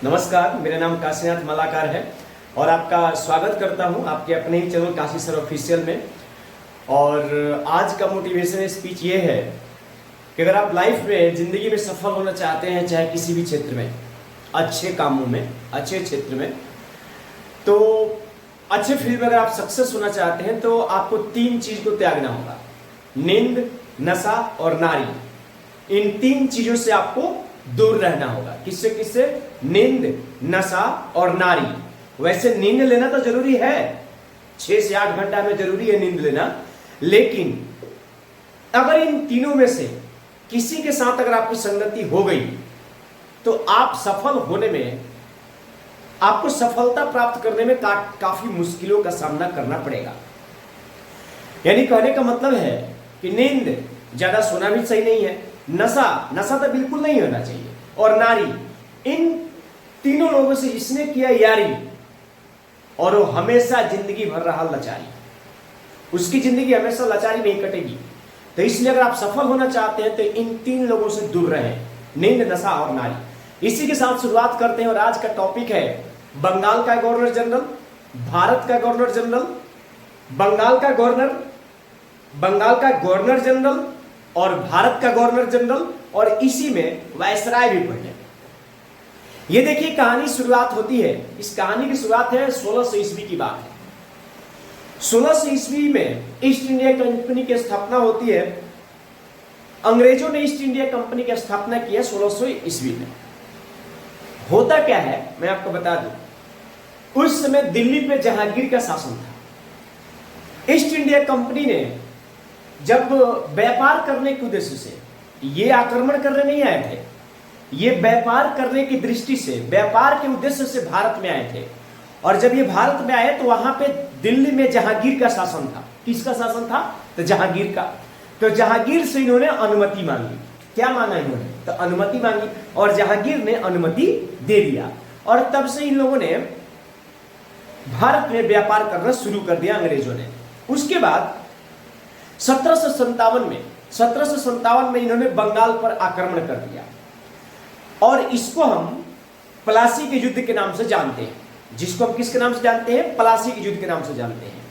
नमस्कार, मेरा नाम काशीनाथ मलाकार है और आपका स्वागत करता हूं आपके अपने ही चैनल काशी सर ऑफिशियल में। और आज का मोटिवेशनल स्पीच ये है कि अगर आप लाइफ में ज़िंदगी में सफल होना चाहते हैं, चाहे किसी भी क्षेत्र में, अच्छे कामों में, अच्छे क्षेत्र में, तो अच्छे फील्ड में अगर आप सक्सेस होना चाहते हैं तो आपको 3 चीज़ को त्यागना होगा: नींद, नशा और नारी। इन 3 चीज़ों से आपको दूर रहना होगा। किससे किससे? नींद, नशा और नारी। वैसे नींद लेना तो जरूरी है, 6 से 8 घंटा में जरूरी है नींद लेना, लेकिन अगर इन तीनों में से किसी के साथ अगर आपकी संगति हो गई तो आप सफल होने में, आपको सफलता प्राप्त करने में काफी मुश्किलों का सामना करना पड़ेगा। यानी कहने का मतलब है कि नींद, ज्यादा सोना भी सही नहीं है, नशा तो बिल्कुल नहीं होना चाहिए, और नारी, इन तीनों लोगों से इसने किया यारी और वो हमेशा जिंदगी भर रहा लाचारी, उसकी जिंदगी हमेशा लाचारी नहीं कटेगी। तो इसलिए अगर आप सफल होना चाहते हैं तो इन 3 लोगों से दूर रहें: नींद, नशा और नारी। इसी के साथ शुरुआत करते हैं और आज का टॉपिक है बंगाल का गवर्नर जनरल, भारत का गवर्नर जनरल, बंगाल का गवर्नर जनरल और भारत का गवर्नर जनरल, और इसी में वायसराय भी पढ़ने। ये देखिए, कहानी शुरुआत होती है, इस कहानी की शुरुआत है 1600 ईस्वी की बात है। 1600 ईस्वी में ईस्ट इंडिया कंपनी की स्थापना होती है। अंग्रेजों ने ईस्ट इंडिया कंपनी की स्थापना की है 1600 ईस्वी में। होता क्या है मैं आपको बता दूं, उस समय दिल्ली पे जहांगीर का शासन था। ईस्ट इंडिया कंपनी ने जब व्यापार करने के उद्देश्य से, ये आक्रमण करने नहीं आए थे, ये व्यापार करने की दृष्टि से, व्यापार के उद्देश्य से भारत में आए थे। और जब ये भारत में आए तो वहां पे दिल्ली में जहांगीर का शासन था। किसका शासन था? तो जहांगीर का। तो जहांगीर से इन्होंने अनुमति मांगी। क्या मांगा इन्होंने? तो अनुमति मांगी, और जहांगीर ने अनुमति दे दिया। और तब से इन लोगों ने भारत में व्यापार करना शुरू कर दिया, अंग्रेजों ने। उसके बाद 1757 में इन्होंने बंगाल पर आक्रमण कर दिया, और इसको हम प्लासी के युद्ध के नाम से जानते हैं। जिसको हम किसके नाम से जानते हैं? प्लासी के युद्ध के नाम से जानते हैं।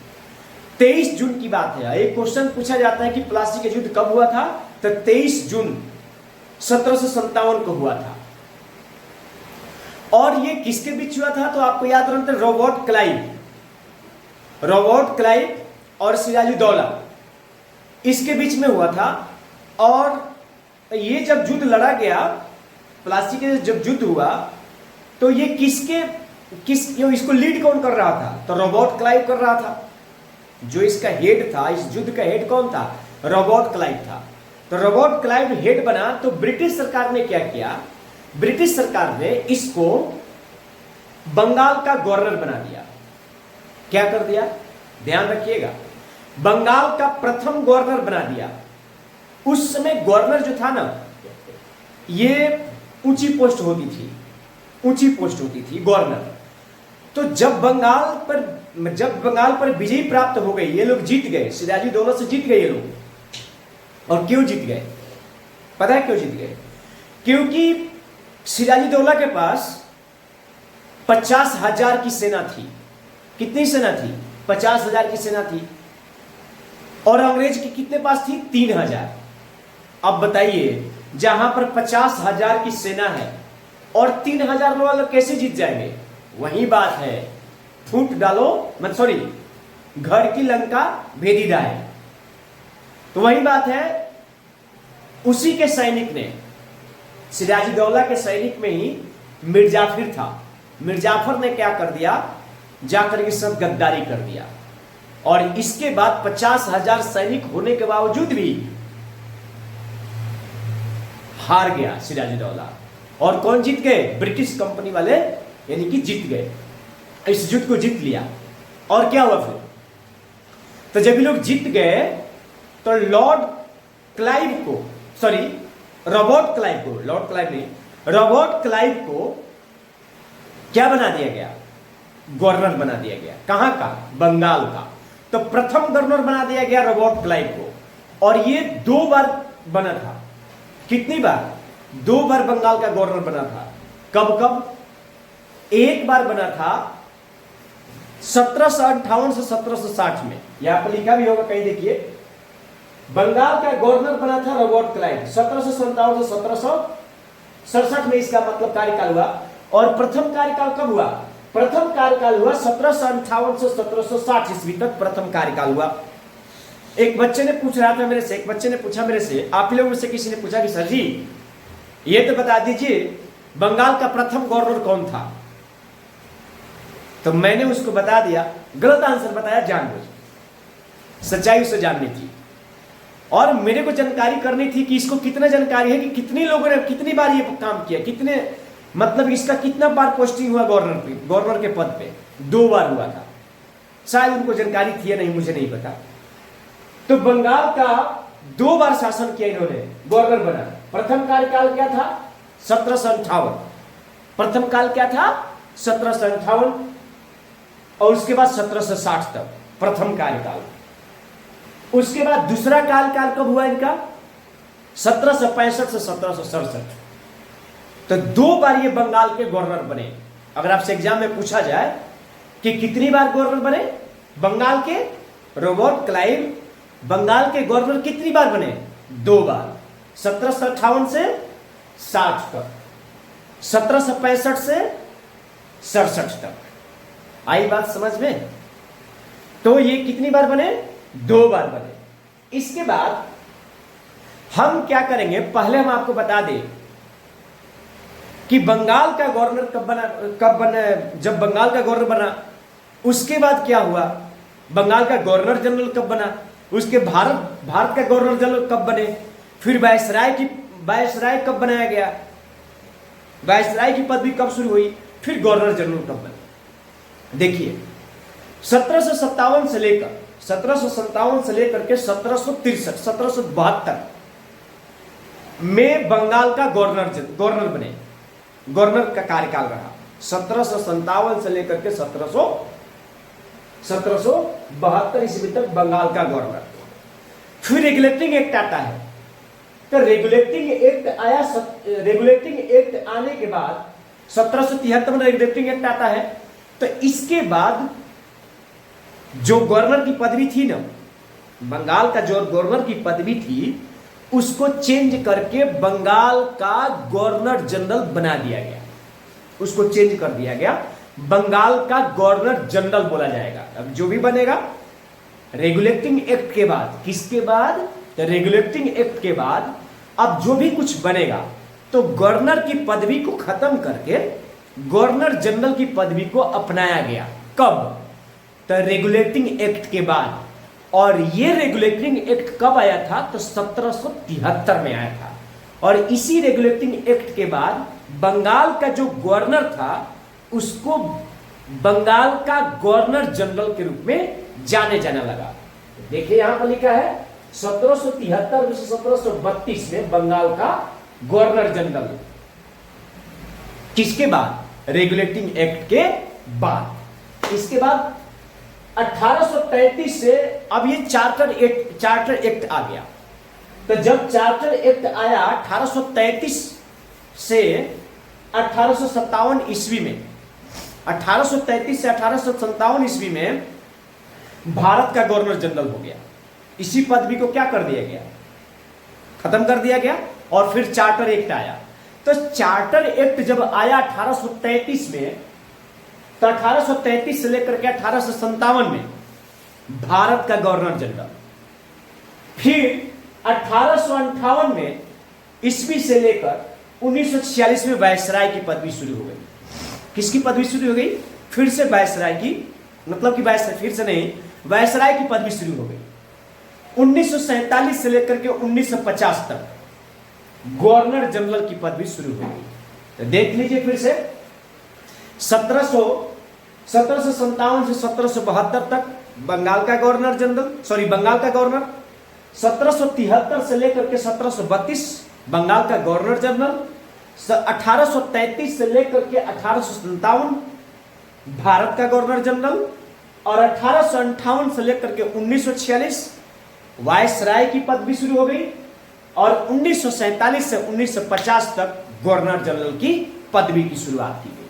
23 जून की बात है। एक क्वेश्चन पूछा जाता है कि प्लासी का युद्ध कब हुआ था? तो 23 जून 1757 को हुआ था। और ये किसके बीच हुआ था? तो आपको याद रखते हैं, रॉबर्ट क्लाइव और सिराजुद्दौला, इसके बीच में हुआ था। और ये जब युद्ध लड़ा गया, प्लासी के जब युद्ध हुआ, तो ये इसको लीड कौन कर रहा था? तो रॉबर्ट क्लाइव कर रहा था। जो इसका हेड था, इस युद्ध का हेड कौन था? रॉबर्ट क्लाइव था। तो रॉबर्ट क्लाइव हेड बना, तो ब्रिटिश सरकार ने क्या किया? ब्रिटिश सरकार ने इसको बंगाल का गवर्नर बना दिया। क्या कर दिया? ध्यान रखिएगा, बंगाल का प्रथम गवर्नर बना दिया। उस समय गवर्नर जो था ना, ये ऊंची पोस्ट होती थी गवर्नर। तो जब बंगाल पर विजय प्राप्त हो गई, ये लोग जीत गए, सिराजुद्दौला से जीत गए ये लोग। और क्यों जीत गए? पता है क्यों जीत गए? क्योंकि सिराजुद्दौला के पास 50,000 की सेना थी। कितनी सेना थी? 50,000 की सेना थी। और अंग्रेज की कितने पास थी? 3,000। अब बताइए, जहां पर 50,000 की सेना है और 3,000 लोग कैसे जीत जाएंगे? वही बात है, फूट डालो मत, सॉरी, घर की लंका भेदी जाए। तो वही बात है, उसी के सैनिक ने, सिराजुद्दौला के सैनिक में ही मिर्जाफर था। मिर्जाफर ने क्या कर दिया? जाकर के सब गद्दारी कर दिया। और इसके बाद 50,000 सैनिक होने के बावजूद भी हार गया सिराजुद्दौला। और कौन जीत गए? ब्रिटिश कंपनी वाले, यानी कि जीत गए, इस युद्ध को जीत लिया। और क्या हुआ फिर? तो जब ये लोग जीत गए तो रॉबर्ट क्लाइव को क्या बना दिया गया? गवर्नर बना दिया गया। कहां का? बंगाल का। तो प्रथम गवर्नर बना दिया गया रॉबर्ट क्लाइव को। और ये 2 बार बना था। कितनी बार? 2 बार बंगाल का गवर्नर बना था। कब कब? एक बार बना था 1758 से 1760 में, यहां पर लिखा भी होगा कहीं, देखिए बंगाल का गवर्नर बना था रॉबर्ट क्लाइव 1757 से 1767 में इसका मतलब कार्यकाल हुआ। और प्रथम कार्यकाल कब हुआ? प्रथम कार्यकाल हुआ 1758 से 1760 ईस्वी तक प्रथम कार्यकाल हुआ। एक बच्चे ने पूछ रहा था मेरे से, एक बच्चे ने पूछा मेरे से, आप ही लोगों में से किसी ने पूछा कि सर जी ये तो बता दीजिए बंगाल का प्रथम गवर्नर कौन था? तो मैंने उसको बता दिया, गलत आंसर बताया जानबूझ, सच्चाई उसे जाननी थी और मेरे को जानकारी करनी थी कि इसको कितना जानकारी है कि कितने लोगों ने कितनी बार ये काम किया, कितने मतलब इसका कितना बार पोस्टिंग हुआ गवर्नर के पद पे। 2 बार हुआ था, शायद उनको जानकारी थी या नहीं मुझे नहीं पता। तो बंगाल का 2 बार शासन किया इन्होंने, गवर्नर बना। प्रथम कार्यकाल क्या था? 1758। प्रथम काल क्या था? 1758 और उसके बाद 1760 तक प्रथम कार्यकाल। उसके बाद दूसरा कार्यकाल कब हुआ इनका? 1765 से 1767। तो 2 बार ये बंगाल के गवर्नर बने। अगर आपसे एग्जाम में पूछा जाए कि कितनी बार गवर्नर बने बंगाल के, रॉबर्ट क्लाइव बंगाल के गवर्नर कितनी बार बने? 2 बार, 1758 से 60 तक, 1765 से 67 तक। आई बात समझ में? तो ये कितनी बार बने? 2 बार बने। इसके बाद हम क्या करेंगे, पहले हम आपको बता दें कि बंगाल का गवर्नर कब बना, जब बंगाल का गवर्नर बना उसके बाद क्या हुआ, बंगाल का गवर्नर जनरल कब बना, उसके भारत का गवर्नर जनरल कब बने, फिर वायसराय कब बनाया गया, वायसराय की पदवी कब शुरू हुई, फिर गवर्नर जनरल कब बने। देखिए 1757 से लेकर के 1772 में बंगाल का गवर्नर बने, गवर्नर का कार्यकाल रहा 1757 से लेकर के 1772 ईस्वी तक बंगाल का गवर्नर। फिर रेगुलेटिंग एक्ट आता है, तो रेगुलेटिंग एक्ट आया, रेगुलेटिंग एक्ट आने के बाद 1773 में रेगुलेटिंग एक्ट आता है। तो इसके बाद जो गवर्नर की पदवी थी ना, बंगाल का जो गवर्नर की पदवी थी उसको चेंज करके बंगाल का गवर्नर जनरल बना दिया गया, उसको चेंज कर दिया गया, बंगाल का गवर्नर जनरल बोला जाएगा। अब जो भी बनेगा रेगुलेटिंग एक्ट के बाद, किसके बाद? तो रेगुलेटिंग एक्ट के बाद अब जो भी कुछ बनेगा तो गवर्नर की पदवी को खत्म करके गवर्नर जनरल की पदवी को अपनाया गया। कब? तो रेगुलेटिंग एक्ट के बाद। और ये रेगुलेटिंग एक्ट कब आया था? तो 1773 में आया था। और इसी रेगुलेटिंग एक्ट के बाद बंगाल का जो गवर्नर था उसको बंगाल का गवर्नर जनरल के रूप में जाने जाने लगा। देखिए यहां पर लिखा है 1773 से 1732 में बंगाल का गवर्नर जनरल। किसके बाद? रेगुलेटिंग एक्ट के बाद। इसके बाद 1833 से अब ये चार्टर एक्ट आ गया। तो जब चार्टर एक्ट आया 1833 से 1857 ईस्वी में, 1833 से 1857 ईस्वी में भारत का गवर्नर जनरल हो गया। इसी पदवी को क्या कर दिया गया? खत्म कर दिया गया। और फिर चार्टर एक्ट आया। तो चार्टर एक्ट जब आया 1833 में, तो 1833 से लेकर के 1857 में भारत का गवर्नर जनरल। फिर 1858 में ईस्वी से लेकर 1946 में वायसराय की पदवी शुरू हो गई। किसकी पदवी शुरू हो गई? फिर से वायसराय की, मतलब कि वायसराय फिर से नहीं, वायसराय की पदवी शुरू हो गई। 1947 से लेकर के 1950 तक गवर्नर जनरल की पदवी शुरू हो गई। तो देख लीजिए फिर से 1757 से 1772 तक बंगाल का गवर्नर जनरल, बंगाल का गवर्नर। 1773 से लेकर के 1732 बंगाल का गवर्नर जनरल। 1833 से लेकर के 1857 भारत का गवर्नर जनरल। और 1858 से लेकर के 1946 वायसराय की पदवी शुरू हो गई। और 1947 से 1950 तक गवर्नर जनरल की पदवी की शुरुआत की गई।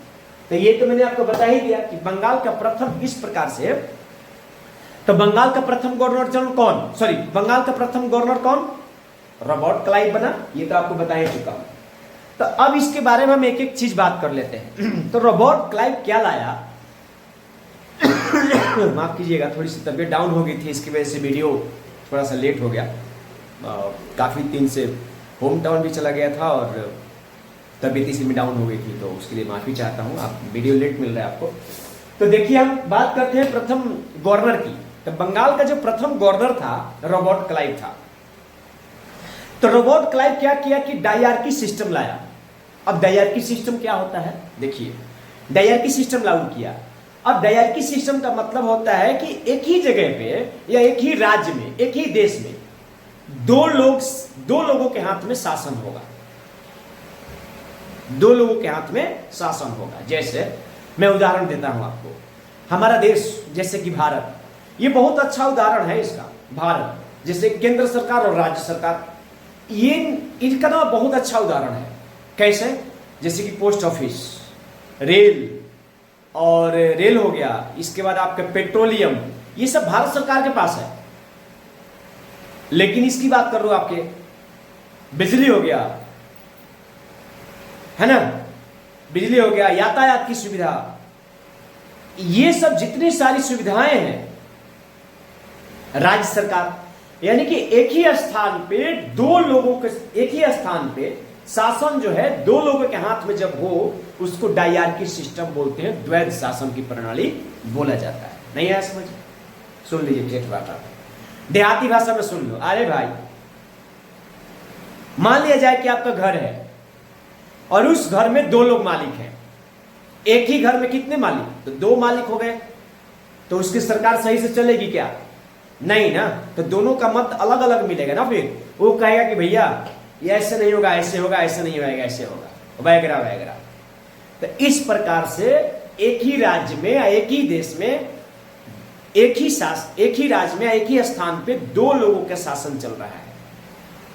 तो ये तो मैंने आपको बता ही दिया कि बंगाल का प्रथम इस प्रकार से, तो बंगाल का प्रथम गवर्नर जनरल कौन, सॉरी बंगाल का प्रथम गवर्नर कौन, रॉबर्ट क्लाइव बना, ये तो आपको बता ही चुका हूं। तो अब इसके बारे में हम एक एक चीज बात कर लेते हैं। तो रॉबर्ट क्लाइव क्या लाया, माफ कीजिएगा थोड़ी सी तबीयत डाउन हो गई थी, इसकी वजह से वीडियो थोड़ा सा लेट हो गया। काफ़ी दिन से होम टाउन भी चला गया था और तबीयत इसी में डाउन हो गई थी, तो उसके लिए माफ़ी चाहता हूँ, आप वीडियो लेट मिल रहा है आपको। तो देखिए हम बात करते हैं प्रथम गवर्नर की। तो बंगाल का जो प्रथम गवर्नर था रॉबर्ट क्लाइव था। तो रॉबर्ट क्लाइव क्या किया कि डायरकी सिस्टम लाया। अब डायरकी सिस्टम क्या होता है, देखिए डायरकी सिस्टम लागू किया। अब डायरकी सिस्टम का मतलब होता है कि एक ही जगह पे या एक ही राज्य में, एक ही देश में दो लोगों के हाथ में शासन होगा, दो लोगों के हाथ में शासन होगा। जैसे मैं उदाहरण देता हूं आपको, हमारा देश जैसे कि भारत, ये बहुत अच्छा उदाहरण है इसका। भारत जैसे केंद्र सरकार और राज्य सरकार, ये इनका ना बहुत अच्छा उदाहरण है। कैसे, जैसे कि पोस्ट ऑफिस, रेल, और रेल हो गया, इसके बाद आपका पेट्रोलियम, ये सब भारत सरकार के पास है। लेकिन इसकी बात कर रहा हूं आपके, बिजली हो गया, है ना, बिजली हो गया, यातायात की सुविधा, ये सब जितनी सारी सुविधाएं हैं राज्य सरकार, यानी कि एक ही स्थान पे दो लोगों के, एक ही स्थान पे शासन जो है दो लोगों के हाथ में जब हो, उसको डायरकी सिस्टम बोलते हैं, द्वैध शासन की प्रणाली बोला जाता है। नहीं है समझ, सुन लीजिए ठेठ बात, देहाती भाषा में सुन लो। अरे भाई, मान लिया जाए कि आपका घर है और उस घर में दो लोग मालिक हैं। एक ही घर में कितने मालिक, तो दो मालिक हो गए, तो उसकी सरकार सही से चलेगी क्या, नहीं ना। तो दोनों का मत अलग अलग मिलेगा ना, फिर वो कहेगा कि भैया ये ऐसे नहीं होगा, ऐसे होगा, ऐसे नहीं होगा, ऐसे होगा, वगैरह वगैरह। तो इस प्रकार से एक ही राज्य में या एक ही देश में, एक ही राज्य में, एक ही स्थान पे दो लोगों का शासन चल रहा है।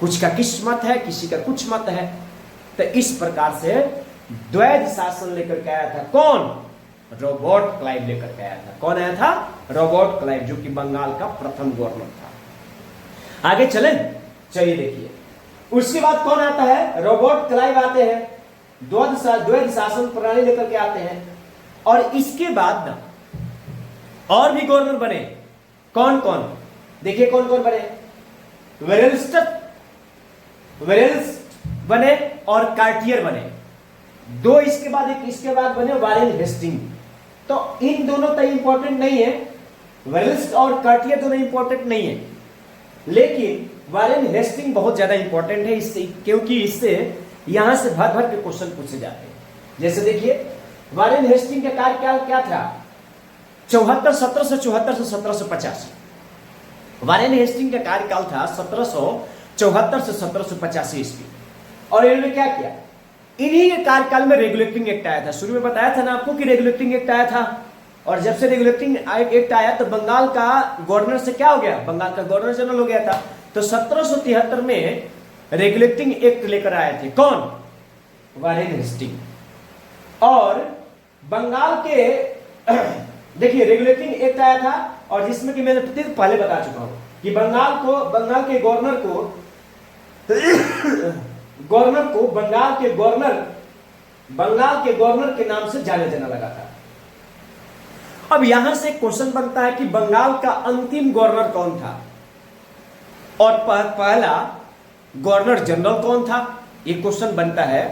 कुछ का किस मत है, किसी का कुछ मत है। तो इस प्रकार से द्वैध शासन लेकर के आया था कौन, रॉबर्ट क्लाइव लेकर के आया था। कौन आया था, रॉबर्ट क्लाइव, जो कि बंगाल का प्रथम गवर्नर था। आगे चले, चलिए देखिए उसके बाद कौन आता है, रॉबर्ट क्लाइव आते हैं, द्वैध शासन प्रणाली लेकर के आते हैं। और इसके बाद ना और भी गवर्नर बने। कौन कौन, देखिए कौन कौन बने, वेरेल्स बने और कार्टियर बने। दो इसके बाद एक इसके बाद बने वारेन हेस्टिंग। तो इन दोनों तो इंपॉर्टेंट नहीं है, वेरेल्स और कार्टियर दोनों इंपॉर्टेंट नहीं है, लेकिन वारेन हेस्टिंग बहुत ज्यादा इंपॉर्टेंट है इससे, क्योंकि इससे यहां से भर भर के क्वेश्चन पूछे जाते हैं। जैसे देखिए वारेन हेस्टिंग का कार्य क्या था, 1774 से 1785। वारेन हेस्टिंग का कार्यकाल था 1774 से 1785 ईस्वी। और इन्होंने क्या किया, इन्हीं के कार्यकाल में रेगुलेटिंग एक्ट आया था। शुरू में बताया था ना आपको कि रेगुलेटिंग एक्ट आया था, और जब से रेगुलेटिंग एक्ट आया तो बंगाल का गवर्नर से क्या हो गया, बंगाल का गवर्नर जनरल हो गया था। तो 1773 में रेगुलेटिंग एक्ट लेकर आए थे कौन, वारेन हेस्टिंग। और बंगाल के देखिए रेगुलेटिंग एक्ट आया था, और जिसमें कि मैंने पहले बता चुका हूं कि बंगाल के गवर्नर के नाम से जाना जाने लगा था। अब यहां से क्वेश्चन बनता है कि बंगाल का अंतिम गवर्नर कौन था, और पहला गवर्नर जनरल कौन था। यह क्वेश्चन बनता है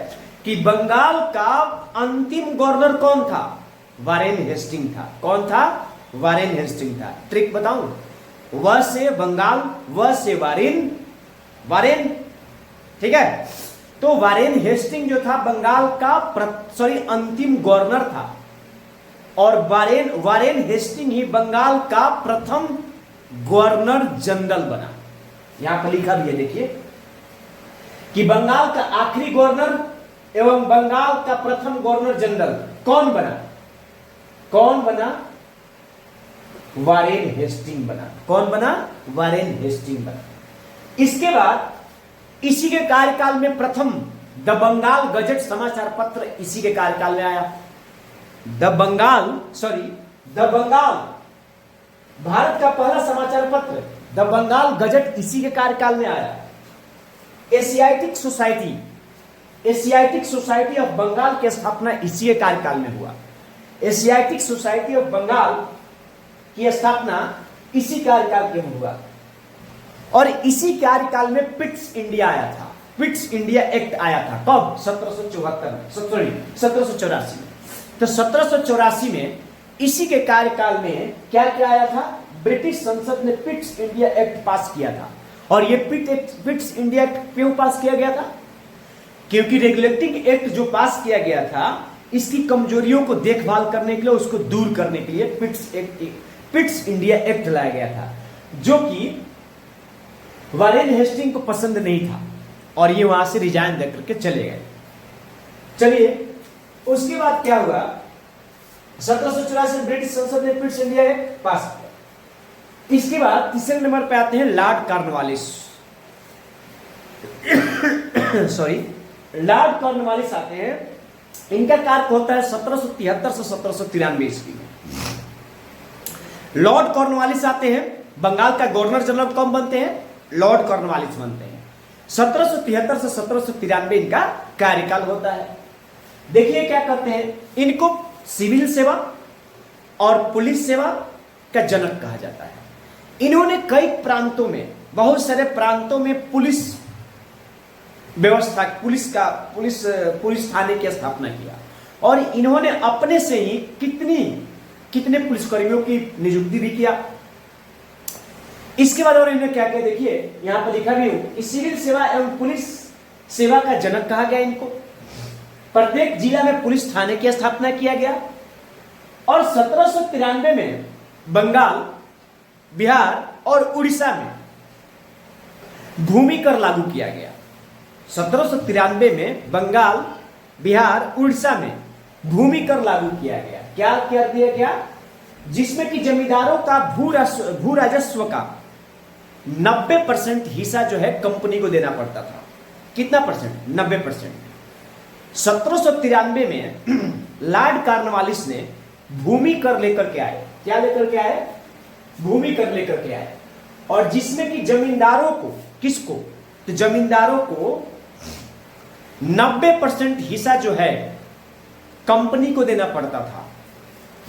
कि बंगाल का अंतिम गवर्नर कौन था, वारेन हेस्टिंग था। कौन था, वारेन हेस्टिंग था। ट्रिक बताऊं, व से बंगाल, व से वारेन, ठीक है। तो वारेन हेस्टिंग जो था बंगाल का अंतिम गवर्नर था, और वारेन हेस्टिंग ही बंगाल का प्रथम गवर्नर जनरल बना। यहां पर लिखा भी है, देखिए कि बंगाल का आखिरी गवर्नर एवं बंगाल का प्रथम गवर्नर जनरल कौन बना, वारेन हेस्टिंग बना। कौन बना, वारेन हेस्टिंग बना। इसके बाद इसी के कार्यकाल में प्रथम द बंगाल गजट समाचार पत्र इसी के कार्यकाल में आया। द बंगाल भारत का पहला समाचार पत्र द बंगाल गजट इसी के कार्यकाल में आया। एशियाटिक सोसाइटी ऑफ बंगाल की स्थापना इसी के कार्यकाल में हुआ। एशियाटिक सोसाइटी ऑफ बंगाल की स्थापना इसी कार्यकाल के में हुआ और इसी कार्यकाल में पिट्स इंडिया आया था। पिट्स इंडिया एक्ट आया था कब? 1784 में। तो 1784 में इसी के कार्यकाल में क्या क्या आया था? ब्रिटिश संसद ने पिट्स इंडिया एक्ट पास किया था। और ये पिट्स इंडिया एक्ट क्यों पास किया गया था? क्योंकि रेगुलेटिंग एक्ट जो पास किया गया था इसकी कमजोरियों को देखभाल करने के लिए, उसको दूर करने के लिए पिट्स इंडिया एक्ट लाया गया था, जो कि वारेन हेस्टिंग को पसंद नहीं था और ये वहां से रिजाइन देकर के चले गए। चलिए, उसके बाद क्या हुआ? 1784 में ब्रिटिश संसद ने पिट्स इंडिया एक्ट पास किया। इसके बाद तीसरे नंबर पे आते हैं लॉर्ड कॉर्नवालिस। लॉर्ड कॉर्नवालिस आते हैं। इनका कार्य होता है 1773 से 1793 ईस्वी में। लॉर्ड कॉर्नवालिस आते हैं। बंगाल का गवर्नर जनरल कौन बनते हैं? लॉर्ड कॉर्नवालिस बनते हैं। 1773 से 1793 इनका कार्यकाल होता है। देखिए क्या करते हैं, इनको सिविल सेवा और पुलिस सेवा का जनक कहा जाता है। इन्होंने कई प्रांतों में, बहुत सारे प्रांतों में पुलिस व्यवस्था, पुलिस थाने की स्थापना किया और इन्होंने अपने से ही कितने पुलिसकर्मियों की नियुक्ति भी किया। इसके बाद और इन्होंने क्या किया, देखिए यहां पर लिखा भी हो, सिविल सेवा एवं पुलिस सेवा का जनक कहा गया इनको। प्रत्येक जिला में पुलिस थाने की स्थापना किया गया और 1793 में बंगाल, बिहार और उड़ीसा में भूमि कर लागू किया गया। 1793 में बंगाल, बिहार, उड़ीसा में भूमि कर लागू किया गया। क्या कर दिया गया? जिसमें कि जमींदारों का भू राजस्व का 90% हिस्सा जो है कंपनी को देना पड़ता था। कितना परसेंट? 90%। 1793 में लॉर्ड कॉर्नवालिस ने भूमि कर लेकर के आए। क्या लेकर के आए? भूमि कर लेकर के आए और जिसमें कि जमींदारों को, किसको? तो जमींदारों को 90% हिस्सा जो है कंपनी को देना पड़ता था।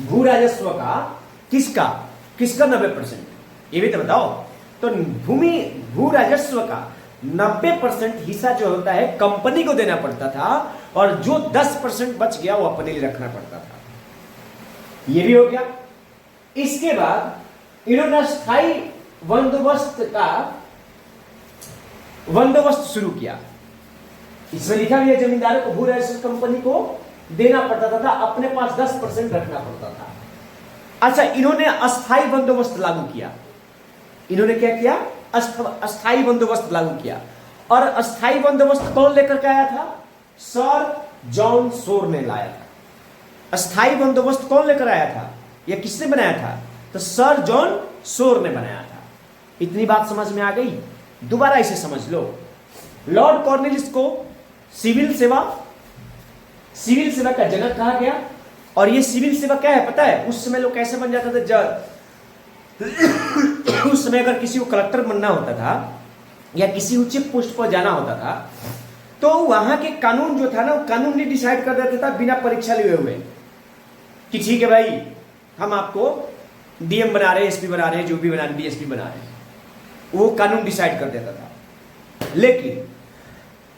भू राजस्व का किसका 90%? ये भी तो बताओ। तो भू राजस्व का 90% हिस्सा जो होता है कंपनी को देना पड़ता था और जो 10% बच गया वो अपने लिए रखना पड़ता था। ये भी हो गया। इसके बाद इन्होंने स्थायी बंदोबस्त शुरू किया। इसमें लिखा भी है जमींदारों को भू राजस्व कंपनी को देना पड़ता था, अपने पास 10% रखना पड़ता था। अच्छा, इन्होंने अस्थायी बंदोबस्त लागू किया। इन्होंने क्या किया? अस्थायी बंदोबस्त लागू किया। और अस्थायी बंदोबस्त कौन लेकर के आया था? सर जॉन शोर ने लाया था। अस्थायी बंदोबस्त कौन लेकर आया था? यह किसने बनाया था? तो सर जॉन शोर ने बनाया था। इतनी बात समझ में आ गई? दोबारा इसे समझ लो। लॉर्ड कॉर्नवालिस को सिविल सेवा का जनक कहा गया। और ये सिविल सेवा क्या है पता है? उस समय लोग कैसे बन जाते थे? उस समय अगर किसी को कलेक्टर बनना होता था या किसी उच्च पोस्ट पर जाना होता था तो वहां के कानून जो था ना, वो कानून नहीं डिसाइड कर देता था बिना परीक्षा लिए हुए कि ठीक है भाई, हम आपको डीएम बना रहे, एसपी बना रहे, जो भी बना रहे, डीएसपी बना रहे, वो कानून डिसाइड कर देता था। लेकिन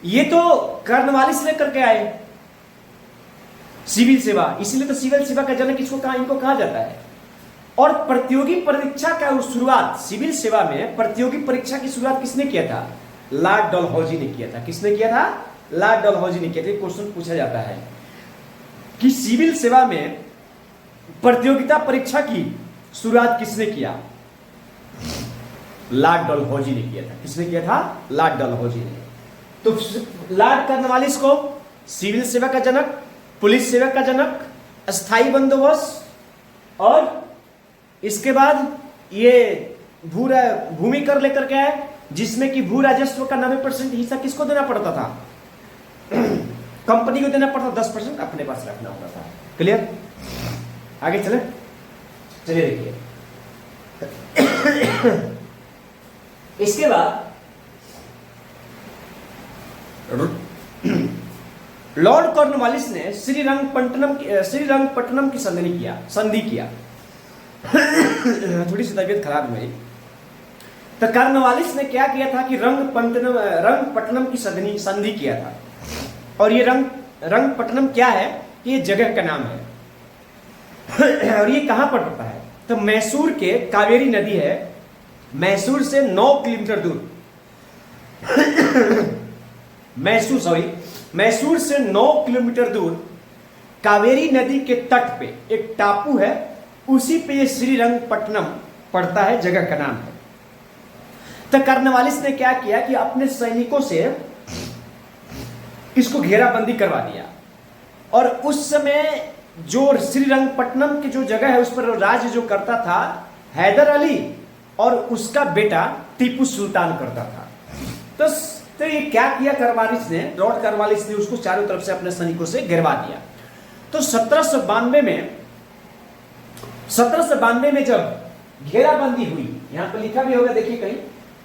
ये तो कॉर्नवालिस लेकर के आए सिविल सेवा, इसलिए तो सिविल सेवा का जनक इनको कहा जाता है। और प्रतियोगी परीक्षा का शुरुआत सिविल सेवा में, प्रतियोगी परीक्षा की शुरुआत किसने किया था? लॉर्ड डलहौजी ने किया था। किसने किया था? लॉर्ड डलहौजी ने किया था। क्वेश्चन पूछा जाता है कि सिविल सेवा में प्रतियोगिता परीक्षा की शुरुआत किसने किया? लॉर्ड डलहौजी ने किया था। किसने किया था? लॉर्ड डलहौजी ने। तो लॉर्ड कॉर्नवालिस को सिविल सेवा का जनक, पुलिस सेवा का जनक, अस्थायी बंदोबस्त और इसके बाद ये भूमि कर लेकर के आए, जिसमें कि भू राजस्व का 90% हिस्सा किसको देना पड़ता था? कंपनी को देना पड़ता, 10% अपने पास रखना होता था। क्लियर? आगे चले, चलिए देखिए। इसके बाद लॉर्ड कॉर्नवालिस ने श्रीरंगपट्टनम की संधि किया। थोड़ी सी तबीयत खराब है मेरी। तो कॉर्नवालिस ने क्या किया था कि रंगपट्टनम की संधि किया था। और ये रंगपट्टनम क्या है कि ये जगह का नाम है। और ये कहां पर पड़ता है? तो मैसूर के कावेरी नदी है, मैसूर से 9 किलोमीटर दूर। मैसूर से 9 किलोमीटर दूर कावेरी नदी के तट पे एक टापू है, उसी पे ये श्रीरंगपट्टनम पड़ता है, जगह का नाम है। तो कॉर्नवालिस ने क्या किया कि अपने सैनिकों से इसको घेराबंदी करवा दिया। और उस समय जो श्रीरंगपट्टनम की जो जगह है उस पर राज जो करता था हैदर अली, और उसका बेटा टीपू सुल्तान करता था। तो ये क्या किया लॉर्ड कॉर्नवालिस ने उसको चारों तरफ से अपने सैनिकों से घेरवा दिया। तो 1792 में जब घेराबंदी हुई, यहां पर लिखा भी होगा देखिए कहीं,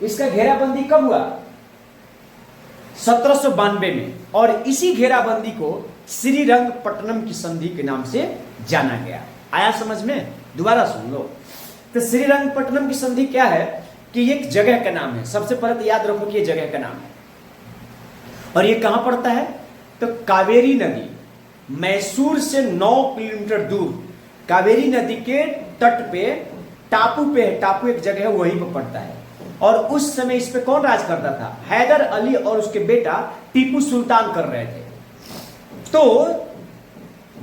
इसका घेराबंदी कब हुआ? 1792 में। और इसी घेराबंदी को श्रीरंगपट्टनम की संधि के नाम से जाना गया। आया समझ में? दोबारा सुन लो। तो श्रीरंगपट्टनम की संधि क्या है कि ये एक जगह का नाम है। सबसे पहले तो याद रखो कि ये जगह का नाम है। और ये कहां पड़ता है? तो कावेरी नदी, मैसूर से 9 किलोमीटर दूर कावेरी नदी के तट पे टापू एक जगह है, वहीं पर पड़ता है। और उस समय इस पे कौन राज करता था? हैदर अली और उसके बेटा टीपू सुल्तान कर रहे थे। तो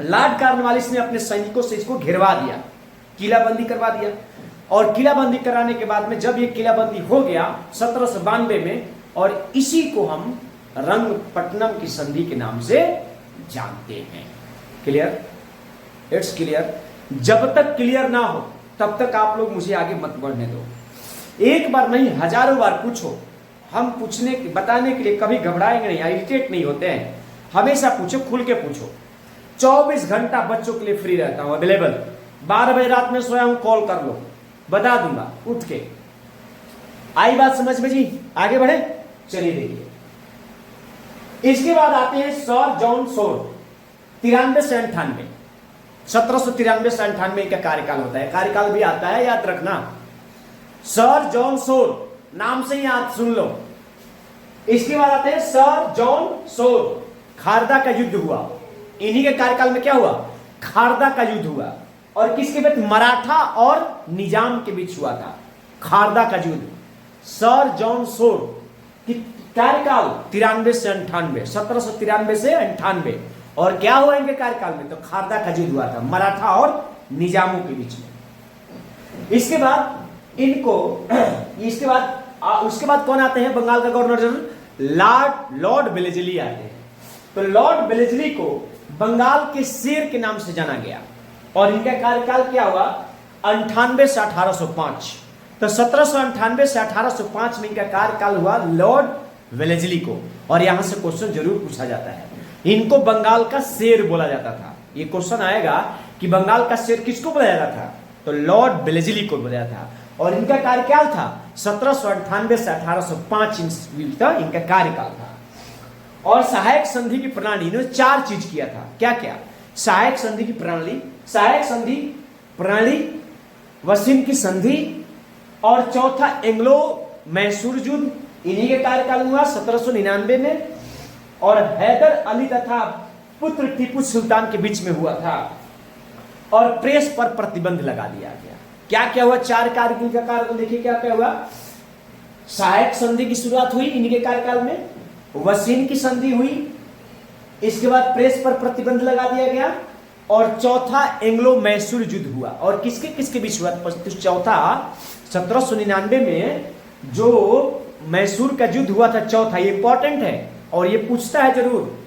लॉर्ड कॉर्नवालिस ने अपने सैनिकों से इसको घेरवा दिया, किलाबंदी करवा दिया। और किलाबंदी कराने के बाद में जब ये किलाबंदी हो गया 1792 में, और इसी को हम रंगपट्टनम की संधि के नाम से जानते हैं। क्लियर? It's clear. जब तक क्लियर ना हो तब तक आप लोग मुझे आगे मत बढ़ने दो। एक बार नहीं, हजारों बार पूछो। हम बताने के लिए कभी घबराएंगे नहीं, इरिटेट नहीं होते हैं। हमेशा पूछो, खुल के पूछो। 24 घंटा बच्चों के लिए फ्री रहता हूं, अवेलेबल। 12 बजे रात में सोया हूं, कॉल कर लो, बता दूंगा उठ के। आई बात समझ में जी? आगे बढ़े, चलिए देखिए। इसके बाद आते हैं सर जॉन सोर। 93 से 98, 1793 से 98 का कार्यकाल होता है। कार्यकाल भी आता है, याद रखना। सर जॉन सोर नाम से ही याद सुन लो। इसके बाद आते हैं सर जॉन सोर। खारदा का युद्ध हुआ, इन्हीं के कार्यकाल में क्या हुआ? खारदा का युद्ध हुआ। और किसके बीच? मराठा और निजाम के बीच हुआ था खारदा का युद्ध। सर जॉन सोर की कार्यकाल 93 से 98, 1793 से 98। और क्या हुआ इनके कार्यकाल में? तो खारदा का युद्ध हुआ था मराठा और निजामों के बीच में। इसके बाद उसके बाद कौन आते हैं? बंगाल का गवर्नर जनरल लॉर्ड वेलेस्ली आते हैं। तो लॉर्ड वेलेस्ली को बंगाल के शेर के नाम से जाना गया। और इनका कार्यकाल क्या हुआ? 98 से 1805। तो 1798 से 1805 में इनका कार्यकाल हुआ लॉर्ड वेलेस्ली को। और यहां से क्वेश्चन जरूर पूछा जाता है, इनको बंगाल का शेर बोला जाता था। ये क्वेश्चन आएगा कि बंगाल का शेर किसको बोला जाता था? तो लॉर्ड वेलेस्ली को बोला जाता था। और इनका कार्यकाल था 1798 से 1805 इनका कार्यकाल था। और सहायक संधि की प्रणाली, इन्होंने 4 चीज किया था। क्या क्या? सहायक संधि की प्रणाली, वसीम की संधि, और चौथा एंग्लो मैसूर युद्ध, इन्हीं के कार्यकाल हुआ 1799 में। और हैदर अली तथा पुत्र टीपू सुल्तान के बीच में हुआ था। और प्रेस पर प्रतिबंध लगा दिया गया। क्या क्या हुआ? 4 कार्यकाल का कार्यकाल देखिए क्या क्या हुआ। सहायक संधि की शुरुआत हुई इनके कार्यकाल में, वसीम की संधि हुई, इसके बाद प्रेस पर प्रतिबंध लगा दिया गया, और चौथा एंग्लो मैसूर युद्ध हुआ। और किसके किसके बीच हुआ? चौथा 1799 में जो मैसूर का युद्ध हुआ था चौथा, ये इंपॉर्टेंट है और ये पूछता है जरूर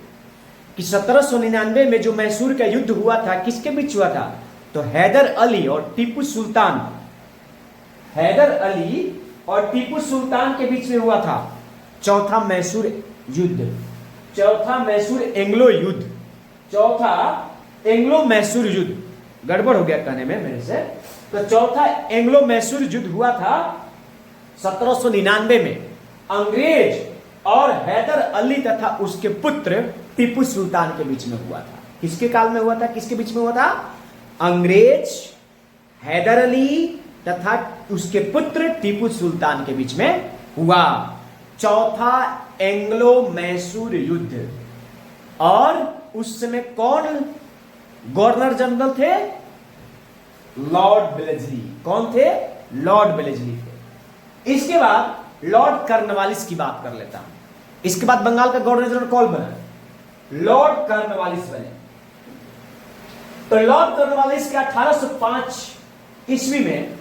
कि 1799 में जो मैसूर का युद्ध हुआ था किसके बीच हुआ था? तो हैदर अली और टीपू सुल्तान, हैदर अली और टीपू सुल्तान के बीच में हुआ था चौथा मैसूर युद्ध, चौथा मैसूर एंग्लो युद्ध, चौथा एंग्लो मैसूर युद्ध। गड़बड़ हो गया कहने में मेरे से। तो चौथा एंग्लो मैसूर युद्ध हुआ था 1799 में, अंग्रेज और हैदर अली तथा उसके पुत्र टीपू सुल्तान के बीच में हुआ था। किसके काल में हुआ था, किसके बीच में हुआ था? अंग्रेज, हैदर अली तथा उसके पुत्र टीपू सुल्तान के बीच में हुआ चौथा एंग्लो मैसूर युद्ध। और उस समय कौन गवर्नर जनरल थे? Lord Wellesley. कौन थे? लॉर्ड वेलेस्ली थे। इसके बाद लॉर्ड कॉर्नवालिस की बात कर लेता हूं। इसके बाद बंगाल का गवर्नर जनरल कौन बना? लॉर्ड कॉर्नवालिस बने। तो लॉर्ड कॉर्नवालिस के 1805 ईस्वी में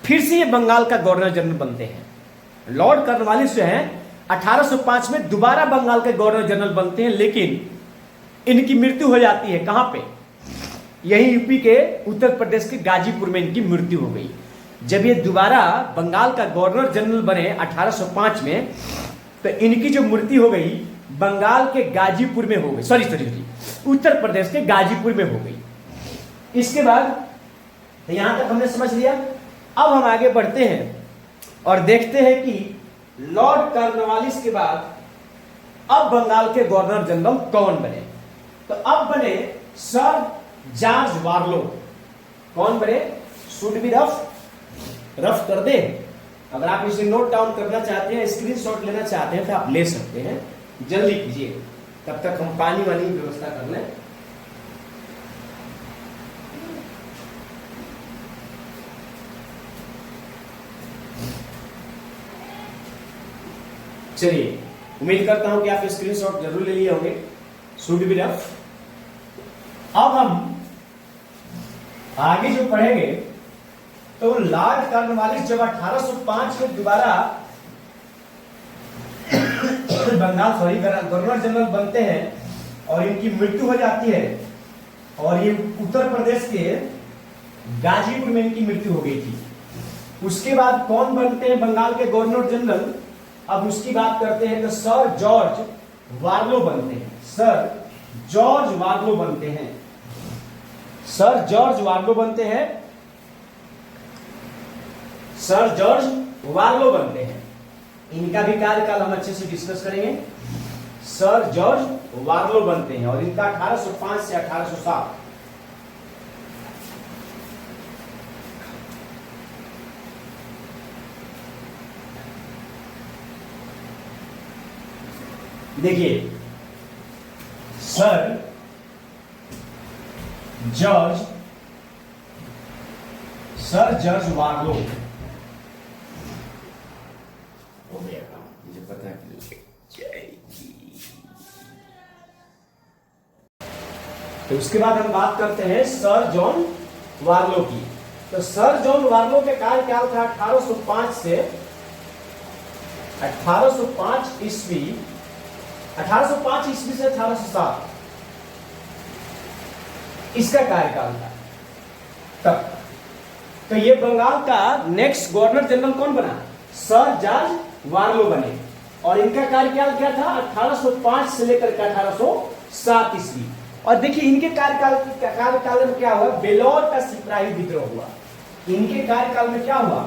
फिर से ये बंगाल का गवर्नर जनरल बनते हैं। लॉर्ड कॉर्नवालिस जो है 1805 में दोबारा बंगाल के गवर्नर जनरल बनते हैं, लेकिन इनकी मृत्यु हो जाती है कहां पे? यही यूपी के उत्तर प्रदेश के गाजीपुर में इनकी मृत्यु हो गई। जब ये दोबारा बंगाल का गवर्नर जनरल बने 1805 में, तो इनकी जो मृत्यु हो गई बंगाल के गाजीपुर में हो गई, सॉरी उत्तर प्रदेश के गाजीपुर में हो गई। इसके बाद यहां तक हमने समझ लिया। अब हम आगे बढ़ते हैं और देखते हैं कि लॉर्ड कॉर्नवालिस के बाद अब बंगाल के गवर्नर जनरल कौन बने। तो अब बने सर जॉर्ज वार्लो। कौन बने? शुड बी रफ कर दे। अगर आप इसे नोट डाउन करना चाहते हैं, स्क्रीनशॉट लेना चाहते हैं तो आप ले सकते हैं, जल्दी कीजिए, तब तक हम पानी वाली व्यवस्था कर लें। चलिए, उम्मीद करता हूं कि आप स्क्रीनशॉट जरूर ले लिए होंगे। Should be rough. अब हम आगे जो पढ़ेंगे तो लॉर्ड कॉर्नवालिस जब 1805 में दोबारा बंगाल गवर्नर जनरल बनते हैं और इनकी मृत्यु हो जाती है, और ये उत्तर प्रदेश के गाजीपुर में इनकी मृत्यु हो गई थी। उसके बाद कौन बनते हैं बंगाल के गवर्नर जनरल? अब उसकी बात करते हैं तो सर जॉर्ज वार्लो बनते हैं। सर जॉर्ज वार्लो बनते हैं। सर जॉर्ज वार्लो बनते हैं। सर जॉर्ज वार्लो बनते हैं। इनका भी कार्यकाल हम अच्छे से डिस्कस करेंगे। सर जॉर्ज वार्लो बनते हैं और इनका 1805 से 1807। देखिए, सर जॉर्ज वार्लो हो गया काम, मुझे पता है। तो उसके बाद हम बात करते हैं सर जॉन वार्लो की। तो सर जॉन वार्लो के कार्यकाल था 1805 से 1805 ईस्वी 1805 ईस्वी से 1807 इसका कार्यकाल था तब। तो ये बंगाल का नेक्स्ट गवर्नर जनरल कौन बना? सर जॉर्ज वार्लो बने। और इनका कार्यकाल क्या था? 1805 से लेकर 1807 ईस्वी। और देखिए इनके कार्यकाल में क्या हुआ? बेलौर का सिपाही विद्रोह हुआ। इनके कार्यकाल में क्या हुआ?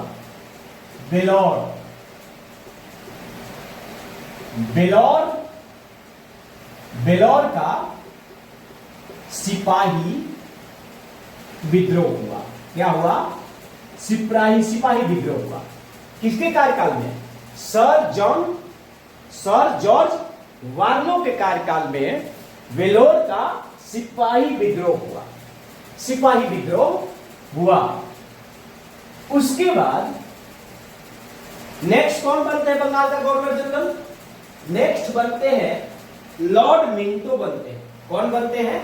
बेलौर का सिपाही विद्रोह हुआ। क्या हुआ? सिपाही विद्रोह हुआ। किसके कार्यकाल में? सर जॉर्ज वार्लो के कार्यकाल में वेलोर का सिपाही विद्रोह हुआ। उसके बाद नेक्स्ट कौन बनते हैं बंगाल का गवर्नर जनरल? नेक्स्ट बनते हैं लॉर्ड मिंटो बनते हैं। कौन बनते हैं?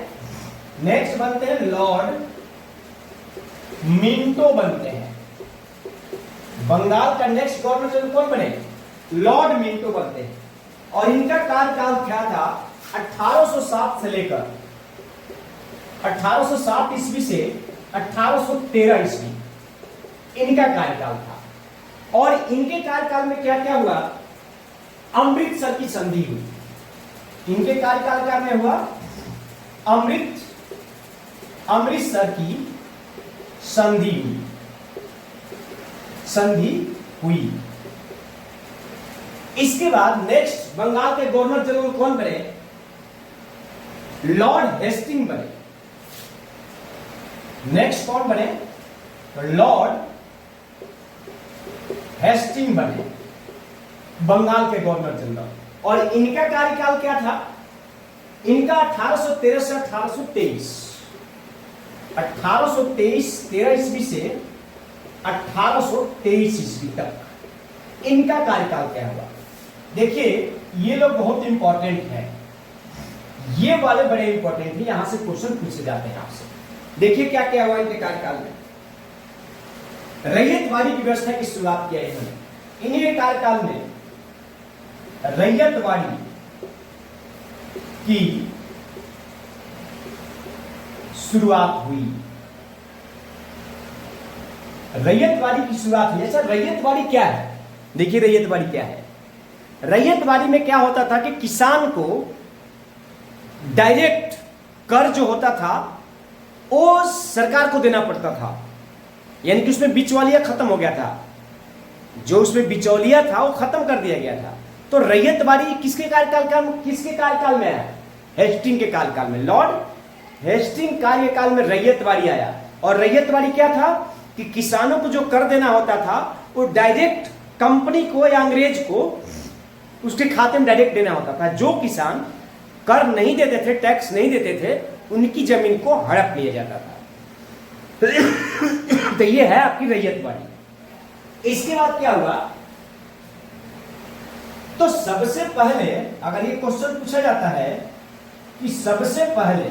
नेक्स्ट बनते हैं लॉर्ड मिंटो बनते हैं। बंगाल का नेक्स्ट गवर्नर जनरल कौन बने? लॉर्ड मिंटो बनते हैं। और इनका कार्यकाल क्या था? 1807 से लेकर 1807 ईस्वी से 1813 ईस्वी इनका कार्यकाल था। और इनके कार्यकाल में क्या क्या हुआ? अमृतसर की संधि हुई। इनके कार्यकाल में हुआ अमृतसर की संधि हुई, संधि हुई। इसके बाद नेक्स्ट बंगाल के गवर्नर जनरल कौन बने? लॉर्ड हेस्टिंग बने। नेक्स्ट कौन बने? लॉर्ड हेस्टिंग बने बंगाल के गवर्नर जनरल। और इनका कार्यकाल क्या था? इनका 1813 से 1823, 13 ईस्वी से 1823 ईस्वी तक इनका कार्यकाल क्या हुआ? देखिए ये लोग बहुत इंपॉर्टेंट हैं, ये वाले बड़े इंपॉर्टेंट हैं, यहां से क्वेश्चन पूछे जाते हैं आपसे। देखिए क्या क्या हुआ इनके कार्यकाल में। रैयतवाड़ी की व्यवस्था की शुरुआत किया इन्होंने। इन्हीं कार्यकाल में रैयतवाड़ी की शुरुआत हुई। रैयतवाड़ी की शुरुआत हुई। अच्छा रैयतवाड़ी क्या है? देखिए रैयतवाड़ी क्या है। रैयतवाड़ी में क्या होता था कि किसान को डायरेक्ट कर जो होता था वो सरकार को देना पड़ता था, यानी कि उसमें बिचौलिया खत्म हो गया था। जो उसमें बिचौलिया था वो खत्म कर दिया गया था। तो रैयतवाड़ी किसके कार्यकाल में आया? हेस्टिंग के कार्यकाल में। लॉर्ड हेस्टिंग कार्यकाल में रैयतवाड़ी आया। और रैयतवाड़ी क्या था कि किसानों को जो कर देना होता था वो डायरेक्ट कंपनी को या अंग्रेज को उसके खाते में डायरेक्ट देना होता था। जो किसान कर नहीं देते थे, टैक्स नहीं देते थे, उनकी जमीन को हड़प लिया जाता था। तो ये है आपकी रैयतवाड़ी। इसके बाद क्या हुआ? तो सबसे पहले अगर ये क्वेश्चन पूछा जाता है कि सबसे पहले